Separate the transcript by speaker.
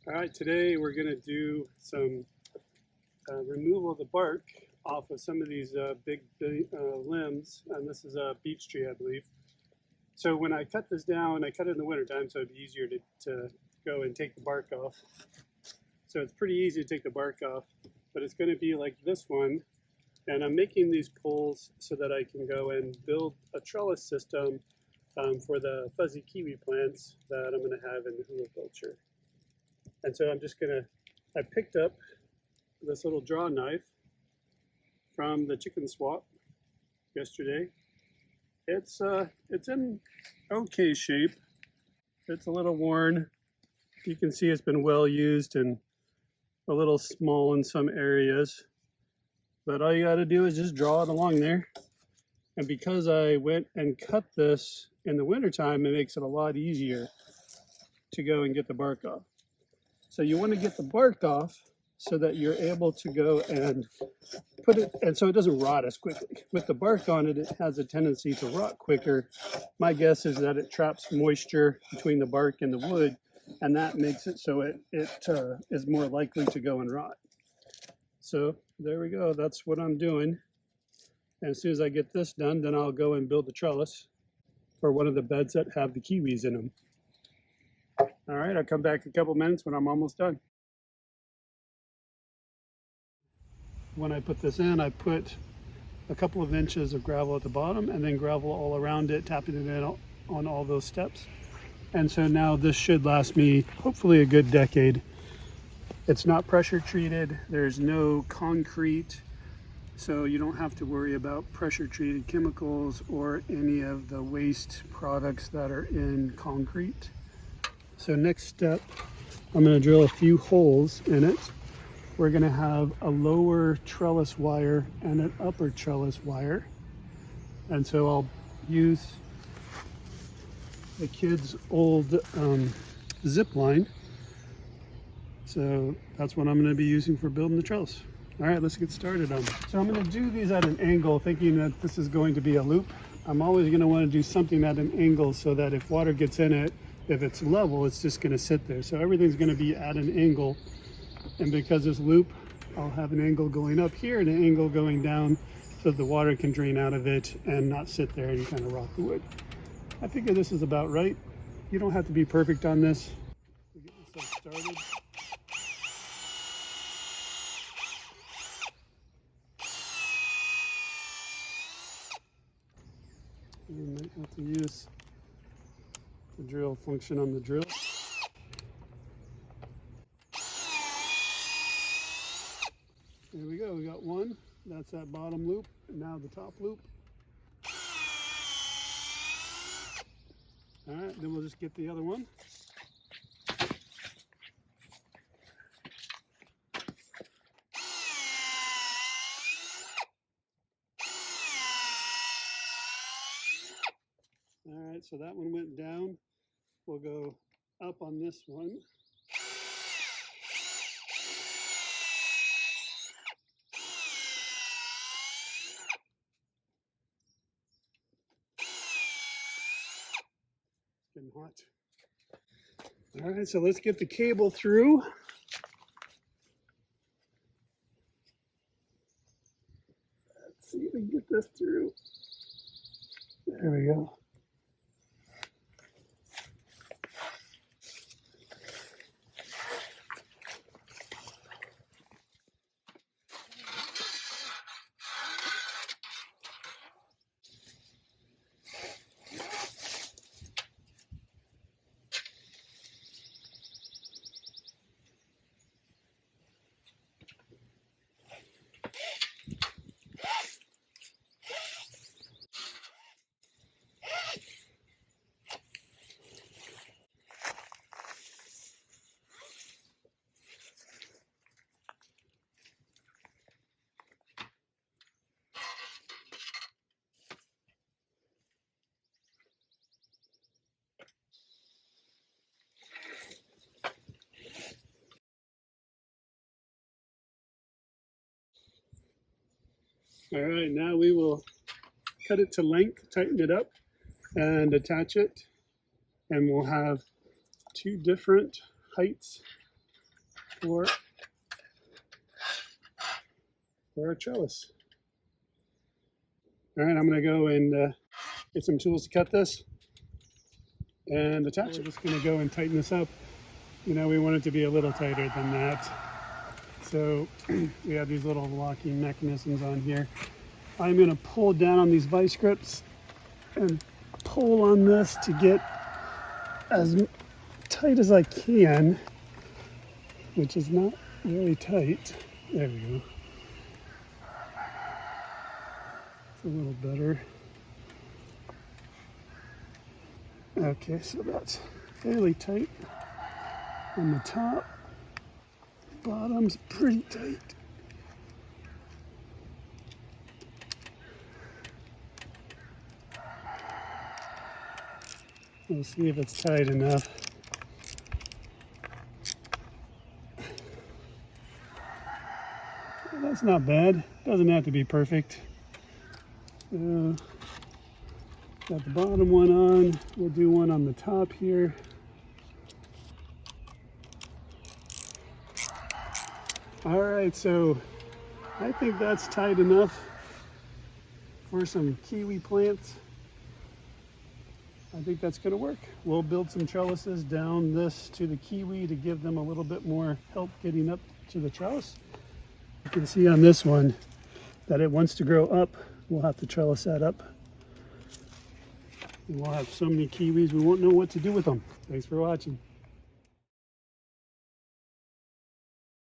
Speaker 1: All right, today we're going to do some removal of the bark off of some of these big limbs, and this is a beech tree, I believe. So when I cut this down, I cut it in the wintertime so it'd be easier to go and take the bark off. So it's pretty easy to take the bark off, but it's going to be like this one. And I'm making these poles so that I can go and build a trellis system for the fuzzy kiwi plants that I'm going to have in the hugelkultur. And so I'm just gonna, I picked up this little draw knife from the chicken swap yesterday. It's in okay shape. It's a little worn. You can see it's been well used and a little small in some areas. But all you gotta do is just draw it along there. And because I went and cut this in the wintertime, it makes it a lot easier to go and get the bark off. So you want to get the bark off so that you're able to go and put it, and so it doesn't rot as quickly. With the bark on it, it has a tendency to rot quicker. My guess is that it traps moisture between the bark and the wood, and that makes it so it is more likely to go and rot. So there we go. That's what I'm doing. And as soon as I get this done, then I'll go and build the trellis for one of the beds that have the kiwis in them. All right, I'll come back in a couple minutes when I'm almost done. When I put this in, I put a couple of inches of gravel at the bottom and then gravel all around it, tapping it in on all those steps. And so now this should last me hopefully a good decade. It's not pressure treated. There's no concrete, so you don't have to worry about pressure treated chemicals or any of the waste products that are in concrete. So next step, I'm going to drill a few holes in it. We're going to have a lower trellis wire and an upper trellis wire. And so I'll use the kids' old zipline. So that's what I'm going to be using for building the trellis. All right, let's get started on it. So I'm going to do these at an angle, thinking that this is going to be a loop. I'm always going to want to do something at an angle so that if water gets in it, if it's level, it's just going to sit there. So everything's going to be at an angle. And because this loop, I'll have an angle going up here and an angle going down so that the water can drain out of it and not sit there and kind of rot the wood. I figure this is about right. You don't have to be perfect on this. We'll get this stuff started. You might have to use the drill function on the drill. There we go, we got one. That's that bottom loop, and now the top loop. All right, then we'll just get the other one. All right, so that one went down. We'll go up on this one. It's getting hot. All right, so let's get the cable through. Let's see if we can get this through. There we go. All right, now we will cut it to length, tighten it up, and attach it. And we'll have two different heights for our trellis. All right, I'm going to go and get some tools to cut this and attach it. We're just going to go and tighten this up. You know, we want it to be a little tighter than that. So we have these little locking mechanisms on here. I'm going to pull down on these vice grips and pull on this to get as tight as I can, which is not really tight. There we go. It's a little better. Okay, so that's fairly tight on the top. Bottom's pretty tight. We'll see if it's tight enough. Well, that's not bad. Doesn't have to be perfect. Got the bottom one on. We'll do one on the top here. All right, so I think that's tight enough for some kiwi plants. I think that's going to work. We'll build some trellises down this to the kiwi to give them a little bit more help getting up to the trellis. You can see on this one that it wants to grow up. We'll have to trellis that up. And we'll have so many kiwis we won't know what to do with them. Thanks for watching.